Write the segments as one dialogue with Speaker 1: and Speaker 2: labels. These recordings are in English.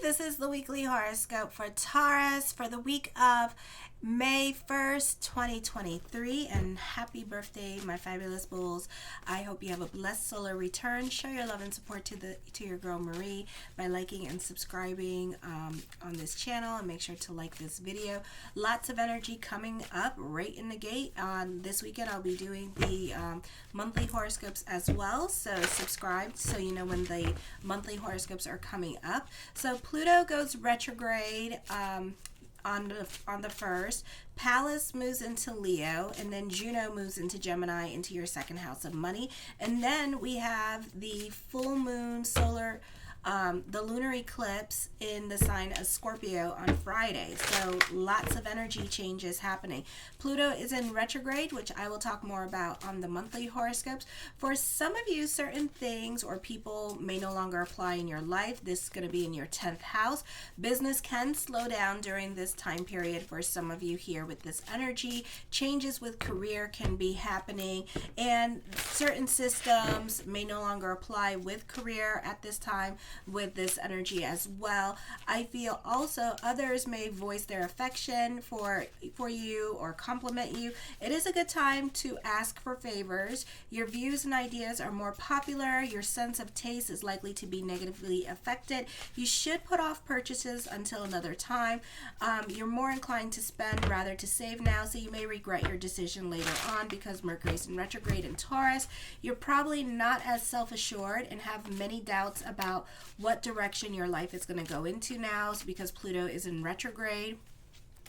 Speaker 1: This is the weekly horoscope for Taurus for the week of May 1st, 2023, and happy birthday, my fabulous bulls. I hope you have a blessed solar return. Show your love and support to your girl Marie by liking and subscribing on this channel, and make sure to like this video. Lots of energy coming up right in the gate. On this weekend, I'll be doing the monthly horoscopes as well, so subscribe so you know when the monthly horoscopes are coming up. So Pluto goes retrograde on the 1st. Pallas moves into Leo, and then Juno moves into Gemini, into your second house of money. And then we have the full moon solar the lunar eclipse in the sign of Scorpio on Friday. So lots of energy changes happening. Pluto is in retrograde, which I will talk more about on the monthly horoscopes. For some of you, certain things or people may no longer apply in your life. This is going to be in your 10th house. Business can slow down during this time period for some of you here with this energy. Changes with career can be happening, and certain systems may no longer apply with career at this time with this energy as well. I feel also others may voice their affection for you or compliment you. It is a good time to ask for favors. Your views and ideas are more popular. Your sense of taste is likely to be negatively affected. You should put off purchases until another time. You're more inclined to spend rather to save now, so you may regret your decision later on because Mercury's in retrograde in Taurus. You're probably not as self-assured and have many doubts about what direction your life is going to go into now, because Pluto is in retrograde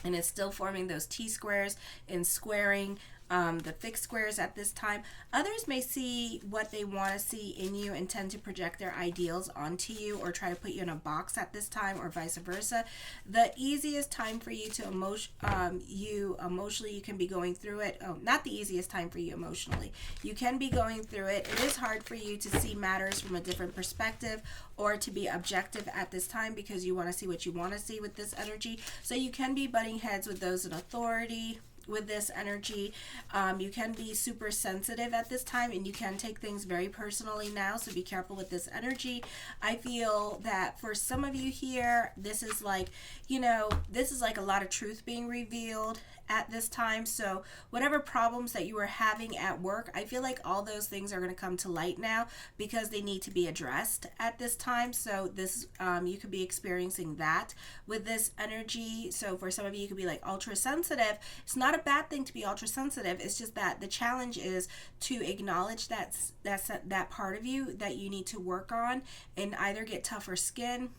Speaker 1: and it's still forming those T-squares and squaring the fixed squares at this time. Others may see what they want to see in you and tend to project their ideals onto you or try to put you in a box at this time, or vice versa. The easiest time for you to emotionally, you can be going through it. Not the easiest time for you emotionally. You can be going through it. It is hard for you to see matters from a different perspective or to be objective at this time because you want to see what you want to see with this energy. So you can be butting heads with those in authority with this energy. You can be super sensitive at this time, and you can take things very personally now, so be careful with this energy. I feel that for some of you here, this is like, this is like a lot of truth being revealed at this time. So whatever problems that you were having at work, I feel like all those things are going to come to light now because they need to be addressed at this time. So this you could be experiencing that with this energy. So for some of you, you could be like ultra sensitive. It's not a bad thing to be ultra sensitive. It's just that the challenge is to acknowledge that part of you that you need to work on, and either get tougher skin,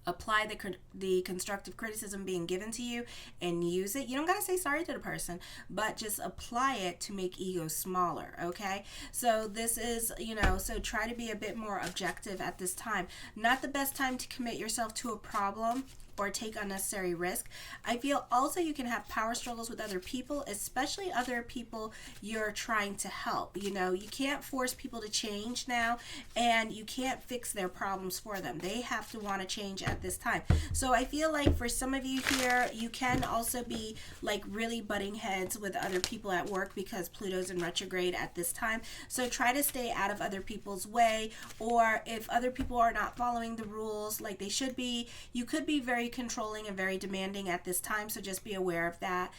Speaker 1: apply the constructive criticism being given to you, and use it. You don't gotta say sorry to the person, but just apply it to make ego smaller. Okay, so this is, so try to be a bit more objective at this time. Not the best time to commit yourself to a problem or take unnecessary risk. I feel also you can have power struggles with other people, especially other people you're trying to help. You can't force people to change now, and you can't fix their problems for them. They have to want to change at this time. So I feel like for some of you here, you can also be like really butting heads with other people at work because Pluto's in retrograde at this time. So try to stay out of other people's way, or if other people are not following the rules like they should be, you could be very controlling and very demanding at this time, so just be aware of that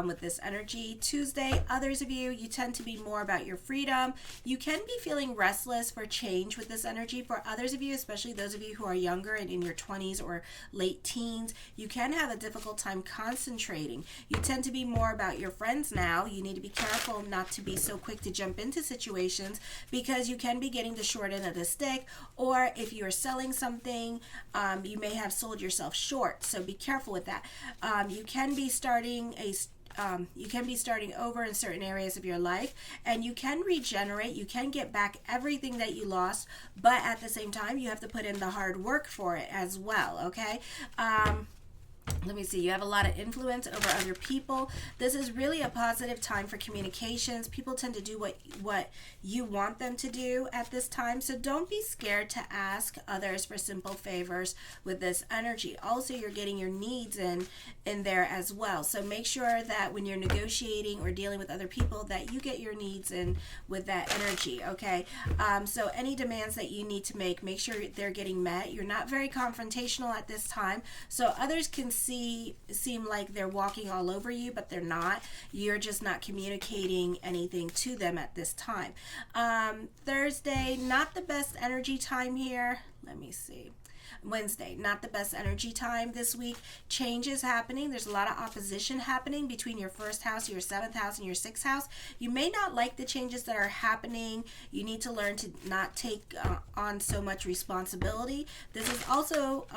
Speaker 1: with this energy. Tuesday, others of you tend to be more about your freedom. You can be feeling restless for change with this energy. For others of you, especially those of you who are younger and in your 20s or late teens, you can have a difficult time concentrating. You tend to be more about your friends now. You need to be careful not to be so quick to jump into situations because you can be getting the short end of the stick, or if you are selling something, you may have sold yourself short, so be careful with that. You can be starting over in certain areas of your life, and you can regenerate. You can get back everything that you lost, but at the same time, you have to put in the hard work for it as well, okay? let me see, you have a lot of influence over other people. This is really a positive time for communications. People tend to do what you want them to do at this time. So don't be scared to ask others for simple favors with this energy. Also, you're getting your needs in there as well. So make sure that when you're negotiating or dealing with other people that you get your needs in with that energy, okay? So any demands that you need to make sure they're getting met. You're not very confrontational at this time. So others can seem like they're walking all over you, but they're not. You're just not communicating anything to them at this time. Thursday, not the best energy time here. Let me see. Wednesday, not the best energy time this week. Change is happening. There's a lot of opposition happening between your first house, your seventh house, and your sixth house. You may not like the changes that are happening. You need to learn to not take on so much responsibility. This is also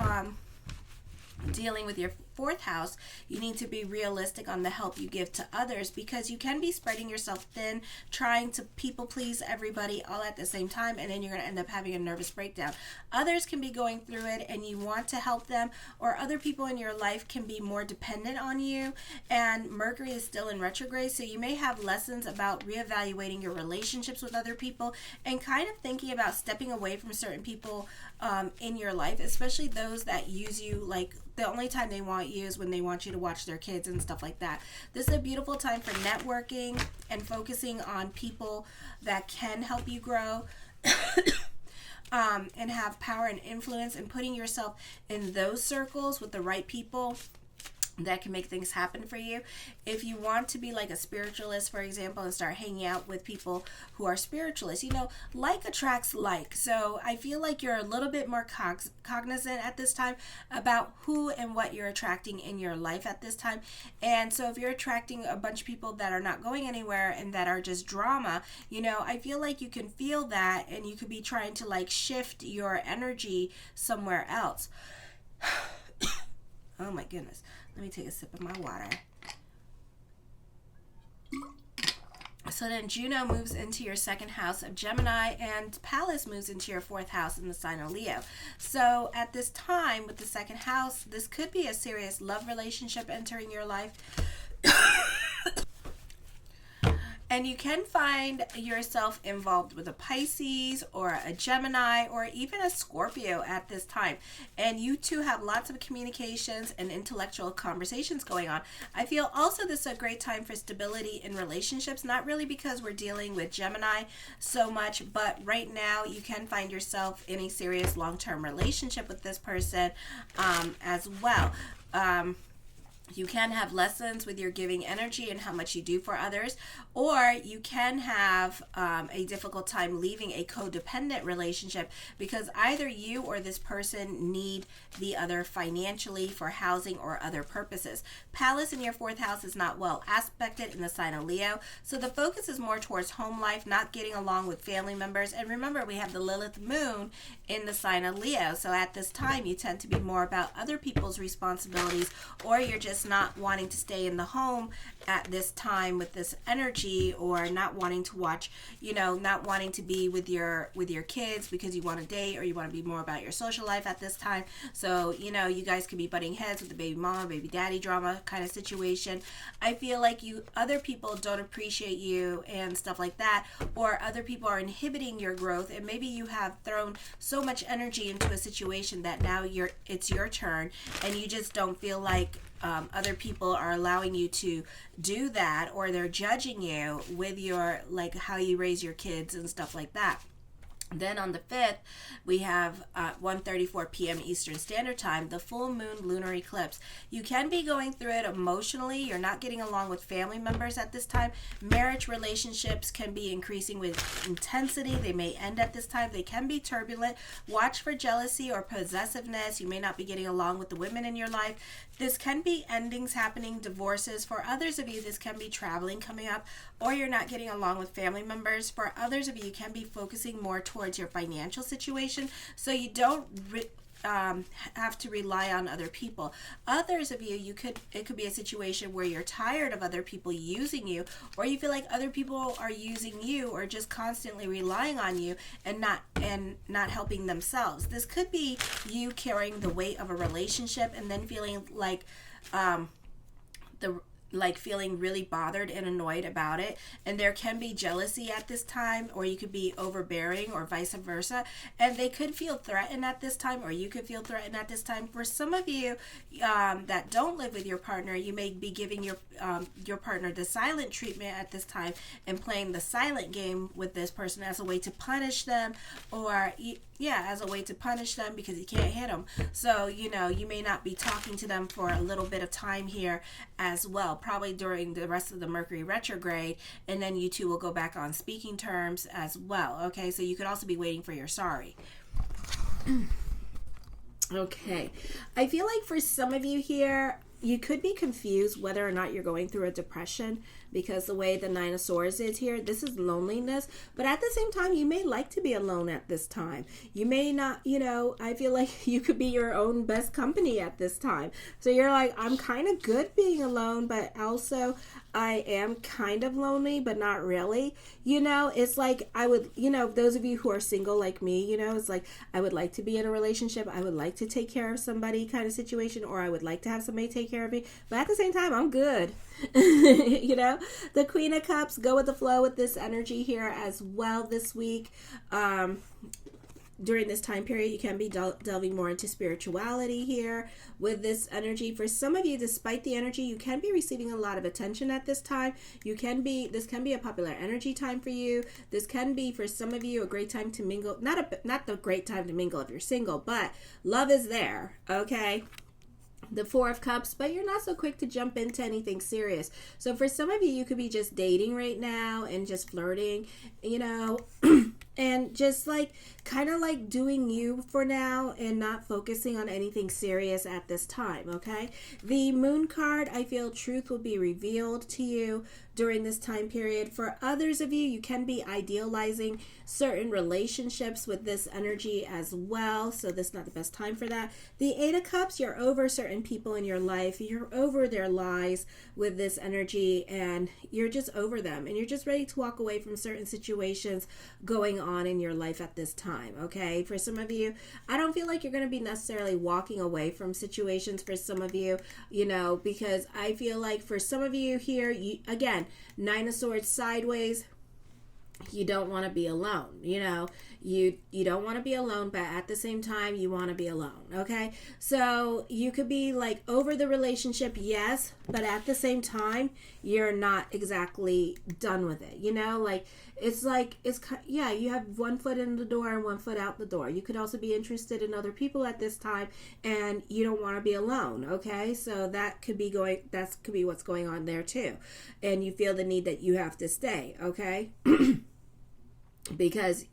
Speaker 1: dealing with your fourth house. You need to be realistic on the help you give to others, because you can be spreading yourself thin, trying to people please everybody all at the same time, and then you're going to end up having a nervous breakdown. Others can be going through it and you want to help them, or other people in your life can be more dependent on you, and Mercury is still in retrograde, so you may have lessons about reevaluating your relationships with other people and kind of thinking about stepping away from certain people in your life, especially those that use you. Like, the only time they want you is when they want you to watch their kids and stuff like that. This is a beautiful time for networking and focusing on people that can help you grow and have power and influence, and putting yourself in those circles with the right people that can make things happen for you. If you want to be like a spiritualist, for example, and start hanging out with people who are spiritualists, like attracts like. So I feel like you're a little bit more cognizant at this time about who and what you're attracting in your life at this time. And so if you're attracting a bunch of people that are not going anywhere and that are just drama, I feel like you can feel that, and you could be trying to like shift your energy somewhere else. Oh my goodness. Let me take a sip of my water. So then Juno moves into your second house of Gemini, and Pallas moves into your fourth house in the sign of Leo. So at this time with the second house, this could be a serious love relationship entering your life. And you can find yourself involved with a Pisces or a Gemini or even a Scorpio at this time. And you two have lots of communications and intellectual conversations going on. I feel also this is a great time for stability in relationships, not really because we're dealing with Gemini so much, but right now you can find yourself in a serious long-term relationship with this person as well. You can have lessons with your giving energy and how much you do for others, or you can have a difficult time leaving a codependent relationship because either you or this person need the other financially for housing or other purposes. Pallas in your fourth house is not well aspected in the sign of Leo, so the focus is more towards home life, not getting along with family members. And remember, we have the Lilith moon in the sign of Leo, so at this time you tend to be more about other people's responsibilities, or you're just not wanting to stay in the home at this time with this energy, or not wanting to watch, not wanting to be with your kids because you want to date, or you want to be more about your social life at this time. So you guys could be butting heads with the baby mama, baby daddy drama kind of situation. I feel like other people don't appreciate you and stuff like that, or other people are inhibiting your growth, and maybe you have thrown so much energy into a situation that now it's your turn, and you just don't feel like other people are allowing you to do that, or they're judging you with your, like, how you raise your kids and stuff like that. Then on the 5th, we have 1:34 p.m. Eastern Standard Time, the full moon lunar eclipse. You can be going through it emotionally. You're not getting along with family members at this time. Marriage relationships can be increasing with intensity. They may end at this time. They can be turbulent. Watch for jealousy or possessiveness. You may not be getting along with the women in your life. This can be endings happening, divorces. For others of you, this can be traveling coming up, or you're not getting along with family members. For others of you, you can be focusing more towards your financial situation, so you don't have to rely on other people. Others of you, it could be a situation where you're tired of other people using you, or you feel like other people are using you or just constantly relying on you and not helping themselves. This could be you carrying the weight of a relationship and then feeling like feeling really bothered and annoyed about it. And there can be jealousy at this time, or you could be overbearing, or vice versa. And they could feel threatened at this time, or you could feel threatened at this time. For some of you that don't live with your partner, you may be giving your partner the silent treatment at this time and playing the silent game with this person as a way to punish them, or as a way to punish them because you can't hit them. So, you may not be talking to them for a little bit of time here as well, probably during the rest of the Mercury retrograde, and then you two will go back on speaking terms as well. Okay, so you could also be waiting for your sorry. Okay, I feel like for some of you here, you could be confused whether or not you're going through a depression, because the way the Nine of Swords is here, this is loneliness. But at the same time, you may like to be alone at this time. You may not, I feel like you could be your own best company at this time. So you're like, I'm kind of good being alone, but also I am kind of lonely, but not really. It's like I would, those of you who are single like me, it's like I would like to be in a relationship. I would like to take care of somebody kind of situation, or I would like to have somebody take care of me. But at the same time, I'm good. The Queen of Cups, go with the flow with this energy here as well this week. During this time period, you can be delving more into spirituality here with this energy. For some of you, despite the energy, you can be receiving a lot of attention at this time. This can be a popular energy time for you. This can be, for some of you, a great time to mingle. Not the great time to mingle if you're single, but love is there, okay? The Four of Cups, but you're not so quick to jump into anything serious. So for some of you, you could be just dating right now and just flirting, and just kind of doing you for now and not focusing on anything serious at this time, okay? The Moon card, I feel truth will be revealed to you during this time period. For others of you, you can be idealizing certain relationships with this energy as well, so this is not the best time for that. The Eight of Cups, you're over certain people in your life. You're over their lies with this energy, and you're just over them, and you're just ready to walk away from certain situations going on in your life at this time, okay? For some of you, I don't feel like you're going to be necessarily walking away from situations for some of you, because I feel like for some of you here, again, Nine of Swords sideways, you don't want to be alone. You don't want to be alone, but at the same time, you want to be alone, okay? So you could be over the relationship, yes, but at the same time, you're not exactly done with it, you have one foot in the door and one foot out the door. You could also be interested in other people at this time, and you don't want to be alone, okay? So that could be what's going on there too. And you feel the need that you have to stay, okay? Because,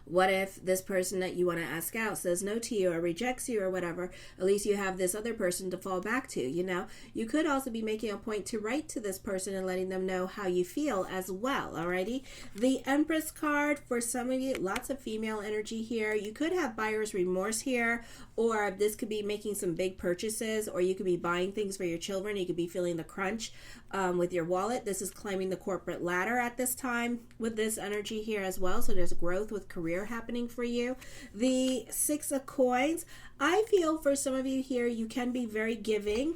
Speaker 1: what if this person that you want to ask out says no to you or rejects you or whatever? At least you have this other person to fall back to, You could also be making a point to write to this person and letting them know how you feel as well, alrighty? The Empress card, for some of you, lots of female energy here. You could have buyer's remorse here, or this could be making some big purchases, or you could be buying things for your children. You could be feeling the crunch with your wallet. This is climbing the corporate ladder at this time with this energy here as well. So there's growth with career happening for you. The Six of Coins, I feel for some of you here, you can be very giving,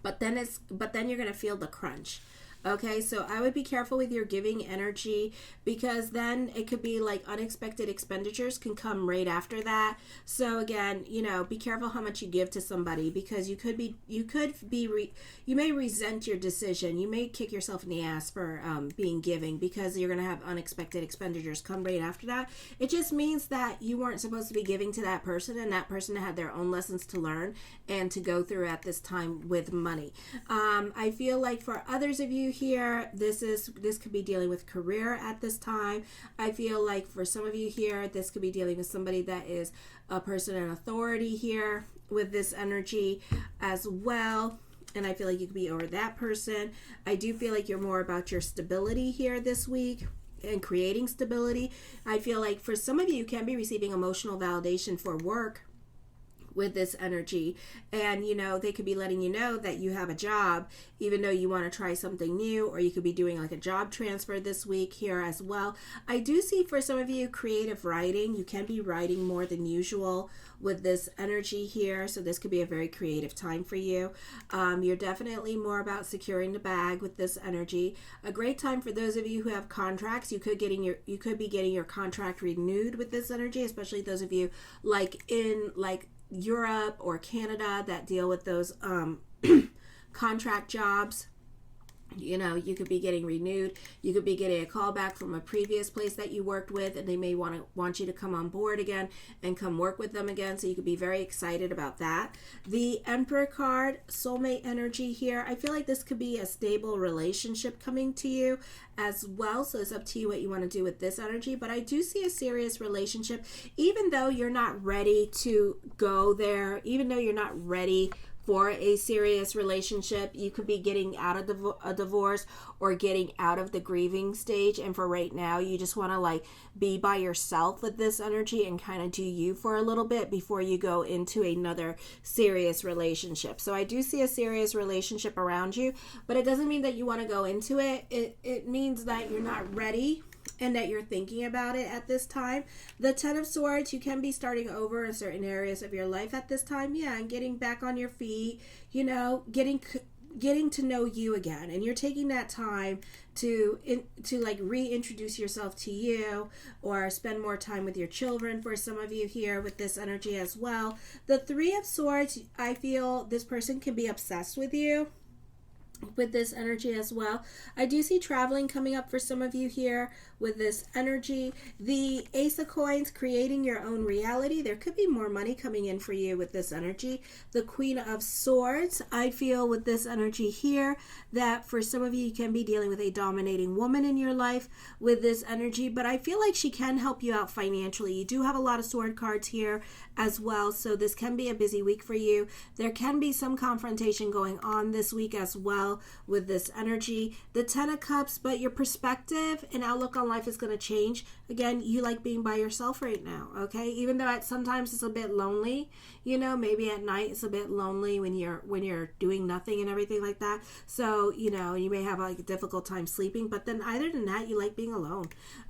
Speaker 1: but then you're going to feel the crunch. Okay, so I would be careful with your giving energy, because then it could be unexpected expenditures can come right after that. So again, be careful how much you give to somebody, because you may resent your decision. You may kick yourself in the ass for being giving, because you're going to have unexpected expenditures come right after that. It just means that you weren't supposed to be giving to that person, and that person had their own lessons to learn and to go through at this time with money. I feel like for others of you here, this could be dealing with career at this time. I feel like for some of you here, this could be dealing with somebody that is a person in authority here with this energy as well. And I feel like you could be over that person. I do feel like you're more about your stability here this week and creating stability. I feel like for some of you, you can be receiving emotional validation for work. with this energy. And they could be letting you know that you have a job, even though you want to try something new, or you could be doing like a job transfer this week here as well. I do see for some of you creative writing. You can be writing more than usual with this energy here, so this could be a very creative time for you. You're definitely more about securing the bag with this energy. A great time for those of you who have contracts. You could be getting your contract renewed with this energy, especially those of you in Europe or Canada that deal with those contract jobs. You could be getting renewed. You could be getting a call back from a previous place that you worked with, and they may want you to come on board again and come work with them again. So you could be very excited about that. The Emperor card, soulmate energy here. I feel like this could be a stable relationship coming to you as well. So it's up to you what you want to do with this energy. But I do see a serious relationship, even though you're not ready to go there, even though you're not ready for a serious relationship. You could be getting out of a divorce or getting out of the grieving stage, and for right now you just want to be by yourself with this energy and kind of do you for a little bit before you go into another serious relationship. So I do see a serious relationship around you, but it doesn't mean that you want to go into it. It means that you're not ready and that you're thinking about it at this time. The Ten of Swords, you can be starting over in certain areas of your life at this time, and getting back on your feet, getting to know you again, and you're taking that time to reintroduce yourself to you, or spend more time with your children for some of you here with this energy as well. The Three of Swords, I feel this person can be obsessed with you with this energy as well. I do see traveling coming up for some of you here with this energy. The Ace of Coins, creating your own reality. There could be more money coming in for you with this energy. The Queen of Swords, I feel with this energy here that for some of you, you can be dealing with a dominating woman in your life with this energy, but I feel like she can help you out financially. You do have a lot of sword cards here as well, so this can be a busy week for you. There can be some confrontation going on this week as well with this energy. The Ten of Cups, but your perspective and outlook on life is going to change. Again, you like being by yourself right now, okay? Even though sometimes it's a bit lonely, maybe at night it's a bit lonely when you're doing nothing and everything like that. So, you may have a difficult time sleeping, but then other than that, you like being alone,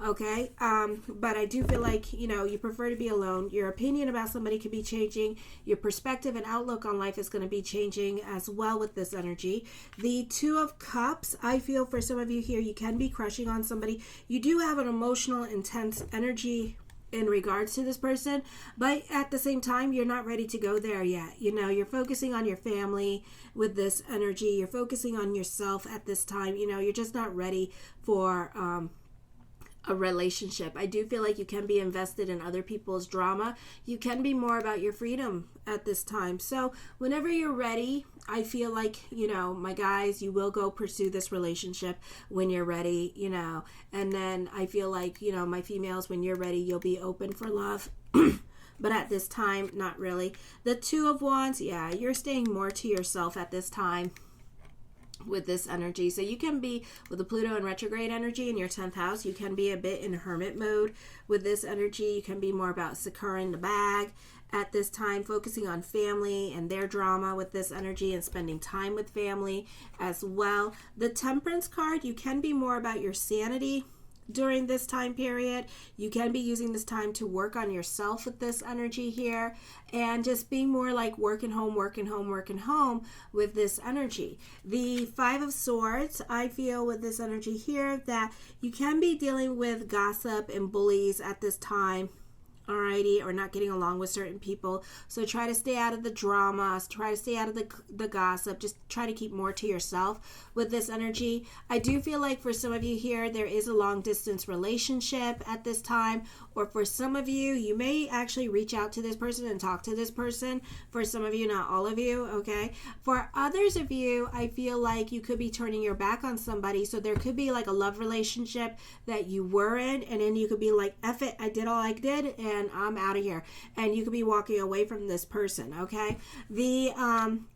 Speaker 1: okay? But I do feel like, you prefer to be alone. Your opinion about somebody could be changing. Your perspective and outlook on life is going to be changing as well with this energy. The Two of Cups, I feel for some of you here, you can be crushing on somebody. You do have an emotional, intense energy in regards to this person, but at the same time, you're not ready to go there yet. You're focusing on your family with this energy. You're focusing on yourself at this time. You're just not ready for a relationship. I do feel like you can be invested in other people's drama. You can be more about your freedom at this time. So whenever you're ready, I feel like, my guys, you will go pursue this relationship when you're ready, and then I feel like, my females, when you're ready, you'll be open for love. But at this time, not really. The Two of Wands, you're staying more to yourself at this time with this energy. So you can be, with the Pluto and retrograde energy in your 10th house, you can be a bit in hermit mode with this energy. You can be more about securing the bag at this time, focusing on family and their drama with this energy and spending time with family as well. The Temperance card, you can be more about your sanity during this time period. You can be using this time to work on yourself with this energy here, and just being more like working home with this energy. The Five of Swords, I feel with this energy here that you can be dealing with gossip and bullies at this time, alrighty, or not getting along with certain people. So try to stay out of the drama, try to stay out of the gossip, just try to keep more to yourself with this energy. I do feel like for some of you here, there is a long distance relationship at this time, or for some of you, you may actually reach out to this person and talk to this person. For some of you, not all of you, okay? For others of you, I feel like you could be turning your back on somebody. So there could be like a love relationship that you were in, and then you could be like, F it, I did all I did, and I'm out of here. And you could be walking away from this person, okay? The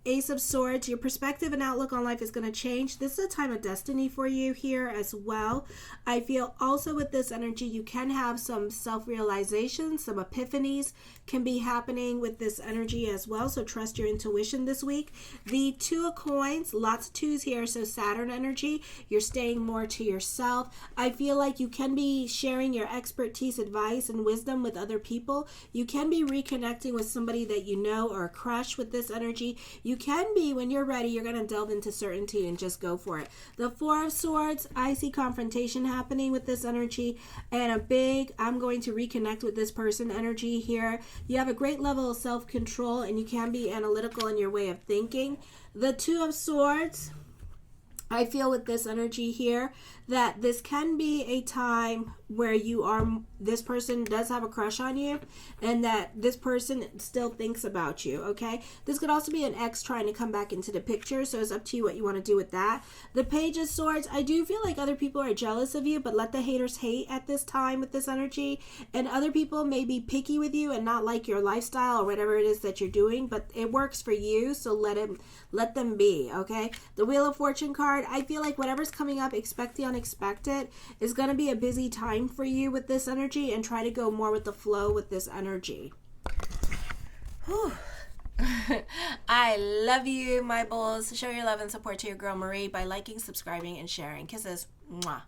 Speaker 1: Ace of Swords, your perspective and outlook on life is going to change. This is a time of destiny for you here as well. I feel also with this energy, you can have some self-realization, some epiphanies can be happening with this energy as well. So trust your intuition this week. The Two of Coins, lots of twos here. So Saturn energy, you're staying more to yourself. I feel like you can be sharing your expertise, advice, and wisdom with other people. You can be reconnecting with somebody that you know or a crush with this energy. You can be, when you're ready, you're going to delve into certainty and just go for it. The Four of Swords, I see confrontation happening with this energy, and a big, I'm going to reconnect with this person energy here. You have a great level of self-control, and you can be analytical in your way of thinking. The Two of Swords, I feel with this energy here that this can be a time where this person does have a crush on you, and that this person still thinks about you, okay? This could also be an ex trying to come back into the picture, so it's up to you what you want to do with that. The Page of Swords, I do feel like other people are jealous of you, but let the haters hate at this time with this energy, and other people may be picky with you and not like your lifestyle or whatever it is that you're doing, but it works for you, so let them be, okay? The Wheel of Fortune card, I feel like whatever's coming up, expect the unexpected. Is going to be a busy time for you with this energy, and try to go more with the flow with this energy. Whew. I love you, my bulls. Show your love and support to your girl Marie by liking, subscribing, and sharing. Kisses. Mwah.